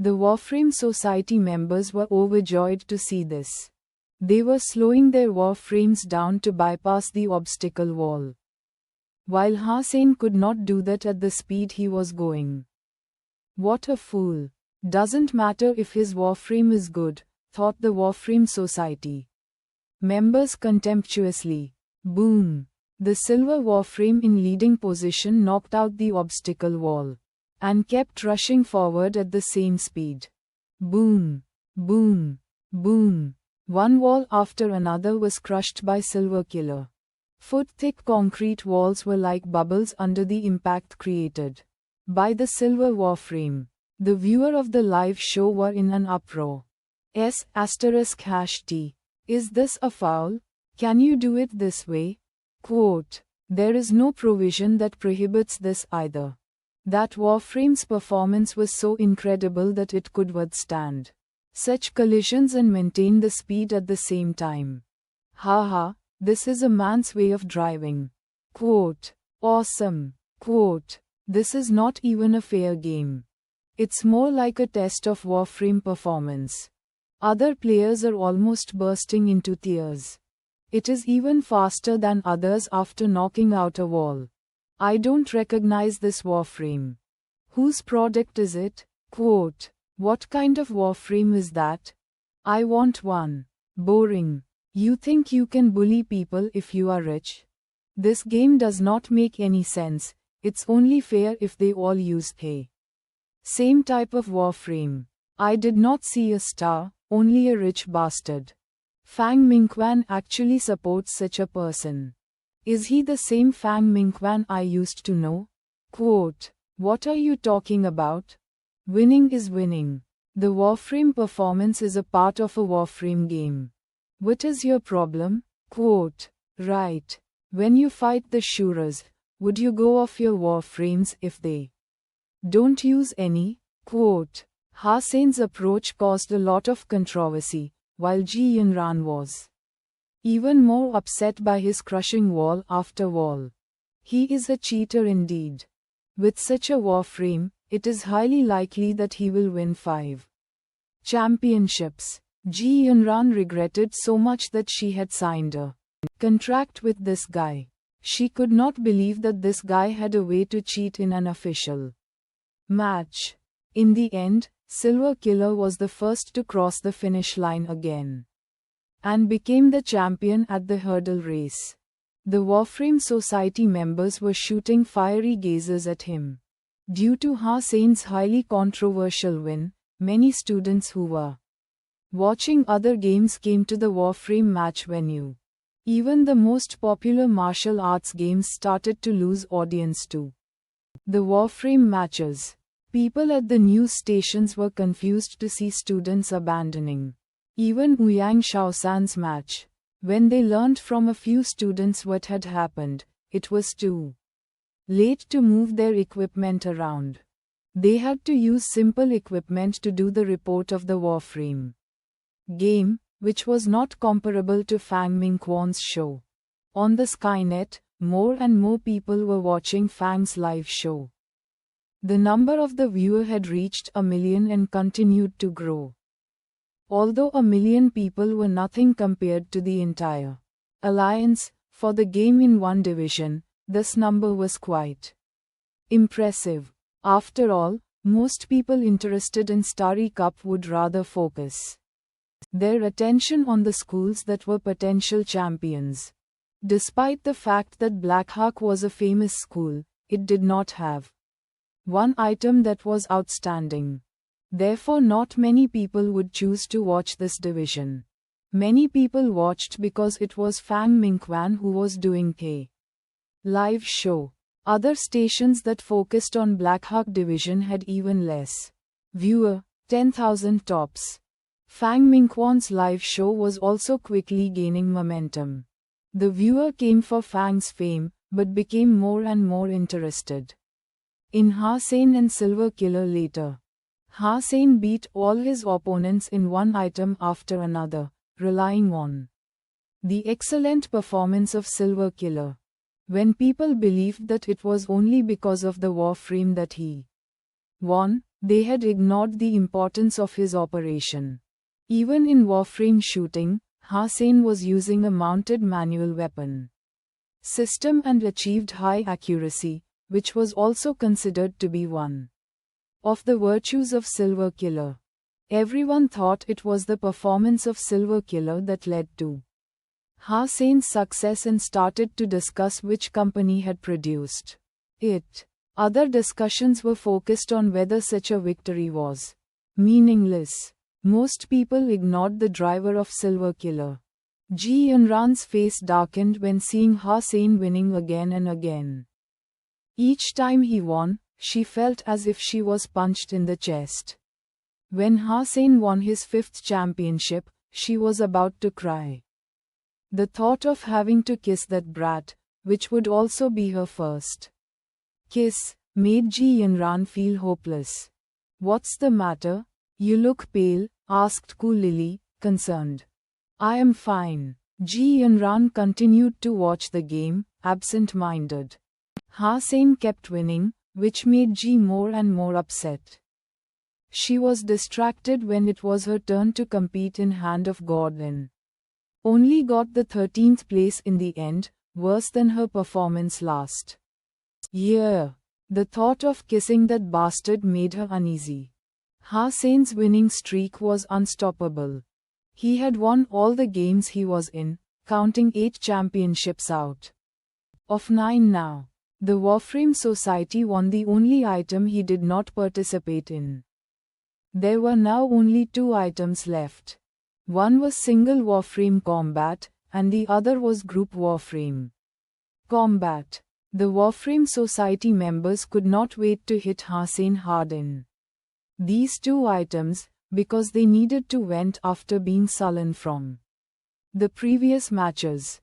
The Warframe Society members were overjoyed to see this. They were slowing their Warframes down to bypass the obstacle wall. While Hussein could not do that at the speed he was going. What a fool. Doesn't matter if his Warframe is good, thought the Warframe Society members contemptuously. Boom! The silver Warframe in leading position knocked out the obstacle wall and kept rushing forward at the same speed. Boom! Boom! Boom! One wall after another was crushed by Silver Killer. Foot-thick concrete walls were like bubbles under the impact created by the silver Warframe. The viewer of the live show were in an uproar. *#T. Is this a foul? Can you do it this way? Quote, there is no provision that prohibits this either. That Warframe's performance was so incredible that it could withstand such collisions and maintain the speed at the same time. Haha, this is a man's way of driving. Quote, awesome. Quote, this is not even a fair game. It's more like a test of Warframe performance. Other players are almost bursting into tears. It is even faster than others after knocking out a wall. I don't recognize this Warframe. Whose product is it? Quote, what kind of Warframe is that? I want one. Boring. You think you can bully people if you are rich? This game does not make any sense. It's only fair if they all use the same type of Warframe. I did not see a star, only a rich bastard. Fang Mingquan actually supports such a person. Is he the same Fang Mingquan I used to know? Quote, what are you talking about? Winning is winning. The Warframe performance is a part of a Warframe game. What is your problem? Quote, right. When you fight the Shuras, would you go off your Warframes if they don't use any? Quote, Hussein's approach caused a lot of controversy, while Ji Yunran was even more upset by his crushing wall after wall. He is a cheater indeed. With such a Warframe, it is highly likely that he will win 5 championships. Ji Yunran regretted so much that she had signed a contract with this guy. She could not believe that this guy had a way to cheat in an official match. In the end, Silver Killer was the first to cross the finish line again and became the champion at the hurdle race. The Warframe Society members were shooting fiery gazes at him. Due to Hussein's highly controversial win, many students who were watching other games came to the Warframe match venue. Even the most popular martial arts games started to lose audience to the Warframe matches. People at the news stations were confused to see students abandoning even Ouyang Shaosan's match. When they learned from a few students what had happened, it was too late to move their equipment around. They had to use simple equipment to do the report of the Warframe game, which was not comparable to Fang Mingquan's show. On the Skynet, more and more people were watching Fang's live show. The number of the viewer had reached 1 million and continued to grow. Although 1 million people were nothing compared to the entire alliance for the game in one division, this number was quite impressive. After all, most people interested in Starry Cup would rather focus their attention on the schools that were potential champions. Despite the fact that Blackhawk was a famous school, it did not have one item that was outstanding. Therefore not many people would choose to watch this division. Many people watched because it was Fang Mingquan who was doing the live show. Other stations that focused on Blackhawk division had even less viewer, 10,000 tops. Fang Mingquan's live show was also quickly gaining momentum. The viewer came for Fang's fame, but became more and more interested in Hussein and Silver Killer later. Hussein beat all his opponents in one item after another, relying on the excellent performance of Silver Killer. When people believed that it was only because of the Warframe that he won, They had ignored the importance of his operation. Even in warframe shooting, Hussein was using a mounted manual weapon system and achieved high accuracy, which was also considered to be one of the virtues of Silver Killer. Everyone thought it was the performance of Silver Killer that led to Hussein's success and started to discuss which company had produced it. Other discussions were focused on whether such a victory was meaningless. Most people ignored the driver of Silver Killer. Ji Yunran's face darkened when seeing Hussein winning again and again. Each time he won, she felt as if she was punched in the chest. When Hussein won his 5th championship, she was about to cry. The thought of having to kiss that brat, which would also be her first kiss, made Ji Yunran feel hopeless. "What's the matter? You look pale," asked Ku Lily, concerned. "I am fine." Ji Yunran continued to watch the game, absent-minded. Hussein kept winning, which made Ji more and more upset. She was distracted when it was her turn to compete in Hand of God and only got the 13th place in the end, worse than her performance last year. The thought of kissing that bastard made her uneasy. Hussein's winning streak was unstoppable. He had won all the games he was in, counting 8 championships out of 9 now. The Warframe Society won the only item he did not participate in. There were now only 2 items left. One was single Warframe combat, and the other was group Warframe combat. The Warframe Society members could not wait to hit Hussein hard in these 2 items, because they needed to vent after being sullen from the previous matches.